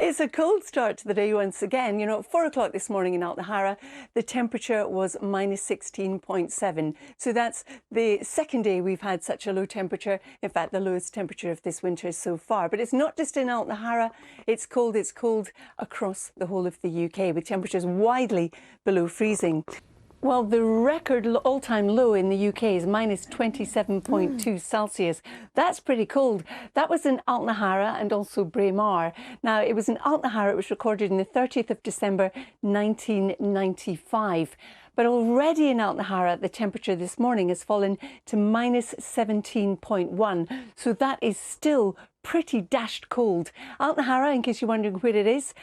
It's a cold start to the day once again. At 4 o'clock this morning in Lanarkshire, the temperature was minus 16.7. So that's the second day we've had such a low temperature. In fact, the lowest temperature of this winter so far. But it's not just in Lanarkshire. It's cold across the whole of the UK, with temperatures widely below freezing. Well, the record all-time low in the UK is minus 27.2 Celsius. That's pretty cold. That was in Lanarkshire and also Braemar. Now, it was in Lanarkshire. It was recorded on the 30th of December 1995. But already in Lanarkshire, the temperature this morning has fallen to minus 17.1. So that is still pretty dashed cold. Lanarkshire, in case you're wondering where it is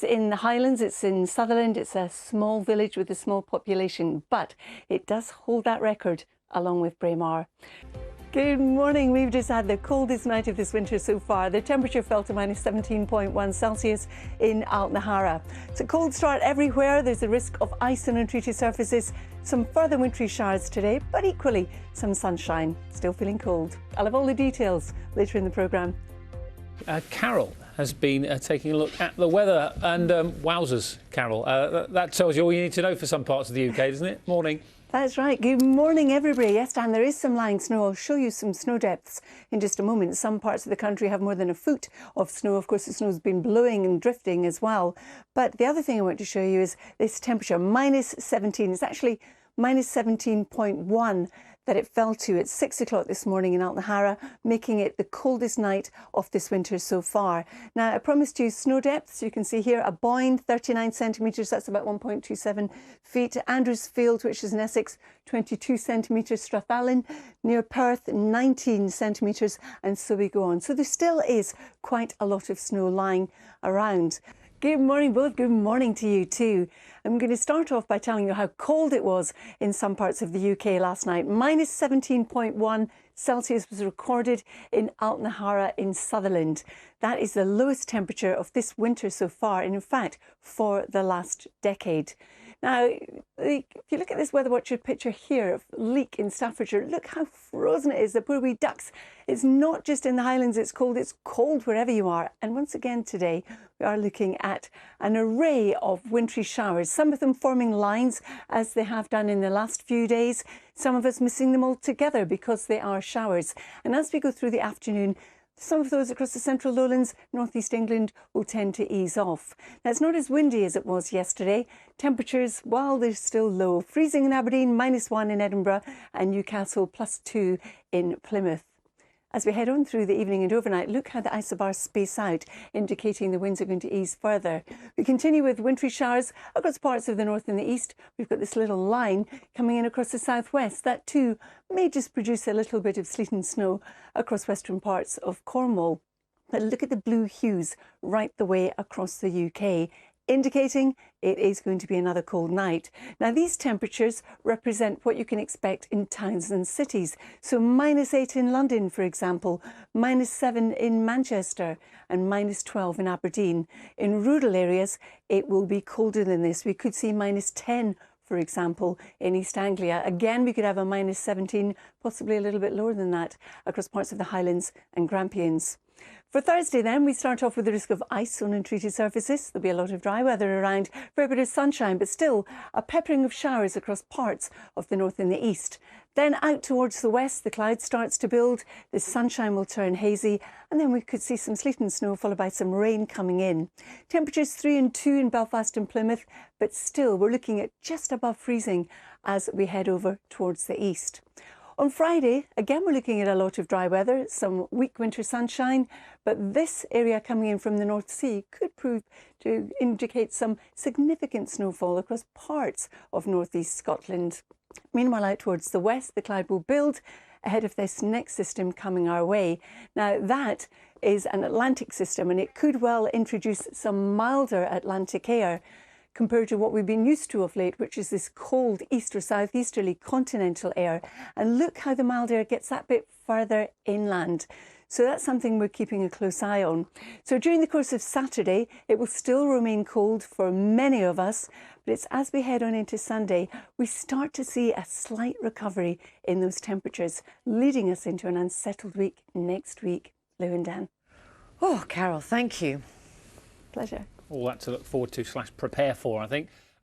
in the Highlands. It's in Sutherland. It's a small village with a small population, but it does hold that record along with Braemar. Good morning. We've just had the coldest night of this winter so far. The temperature fell to minus 17.1 Celsius in Lanarkshire. It's a cold start everywhere. There's a risk of ice on untreated surfaces. Some further wintry showers today, but equally some sunshine. Still feeling cold. I'll have all the details later in the programme. Carol has been taking a look at the weather, and wowzers, Carol. That tells you all you need to know for some parts of the UK, doesn't it? Morning. That's right. Good morning, everybody. Yes, Dan, there is some lying snow. I'll show you some snow depths in just a moment. Some parts of the country have more than a foot of snow. Of course, the snow's been blowing and drifting as well. But the other thing I want to show you is this temperature, minus 17. It's actually minus 17.1 that it fell to at 6 o'clock this morning in Lanarkshire, making it the coldest night of this winter so far. Now, I promised you snow depths. You can see here a Boyne, 39 centimetres, that's about 1.27 feet. Andrewsfield, which is in Essex, 22 centimetres. Strathallan, near Perth, 19 centimetres, and so we go on. So there still is quite a lot of snow lying around. Good morning, both. Good morning to you too. I'm going to start off by telling you how cold it was in some parts of the UK last night. Minus 17.1 Celsius was recorded in Lanarkshire in Sutherland. That is the lowest temperature of this winter so far, and in fact, for the last decade. Now, if you look at this Weather Watcher picture here of Leek in Staffordshire, look how frozen it is, the poor wee ducks. It's not just in the Highlands it's cold wherever you are. And once again today, we are looking at an array of wintry showers, some of them forming lines as they have done in the last few days, some of us missing them altogether because they are showers. And as we go through the afternoon, some of those across the central lowlands, northeast England, will tend to ease off. Now, it's not as windy as it was yesterday. Temperatures, while they're still low, freezing in Aberdeen, -1 in Edinburgh, and Newcastle, +2 in Plymouth. As we head on through the evening and overnight, look how the isobars space out, indicating the winds are going to ease further. We continue with wintry showers across parts of the north and the east. We've got this little line coming in across the southwest. That too may just produce a little bit of sleet and snow across western parts of Cornwall. But look at the blue hues right the way across the UK, indicating it is going to be another cold night. Now, these temperatures represent what you can expect in towns and cities. So -8 in London, for example, -7 in Manchester, and -12 in Aberdeen. In rural areas, it will be colder than this. We could see -10, for example, in East Anglia. Again, we could have a -17, possibly a little bit lower than that, across parts of the Highlands and Grampians. For Thursday then, we start off with the risk of ice on untreated surfaces. There'll be a lot of dry weather around, for a bit of sunshine, but still a peppering of showers across parts of the north and the east. Then out towards the west, the cloud starts to build, the sunshine will turn hazy, and then we could see some sleet and snow followed by some rain coming in. Temperatures 3 and 2 in Belfast and Plymouth, but still we're looking at just above freezing as we head over towards the east. On Friday, again, we're looking at a lot of dry weather, some weak winter sunshine, but this area coming in from the North Sea could prove to indicate some significant snowfall across parts of northeast Scotland. Meanwhile, out towards the west, the cloud will build ahead of this next system coming our way. Now, that is an Atlantic system, and it could well introduce some milder Atlantic air compared to what we've been used to of late, which is this cold east or southeasterly continental air. And look how the mild air gets that bit further inland. So that's something we're keeping a close eye on. So during the course of Saturday, it will still remain cold for many of us, but it's as we head on into Sunday, we start to see a slight recovery in those temperatures, leading us into an unsettled week next week. Lou and Dan. Oh, Carol, thank you. Pleasure. All that to look forward to / prepare for, I think.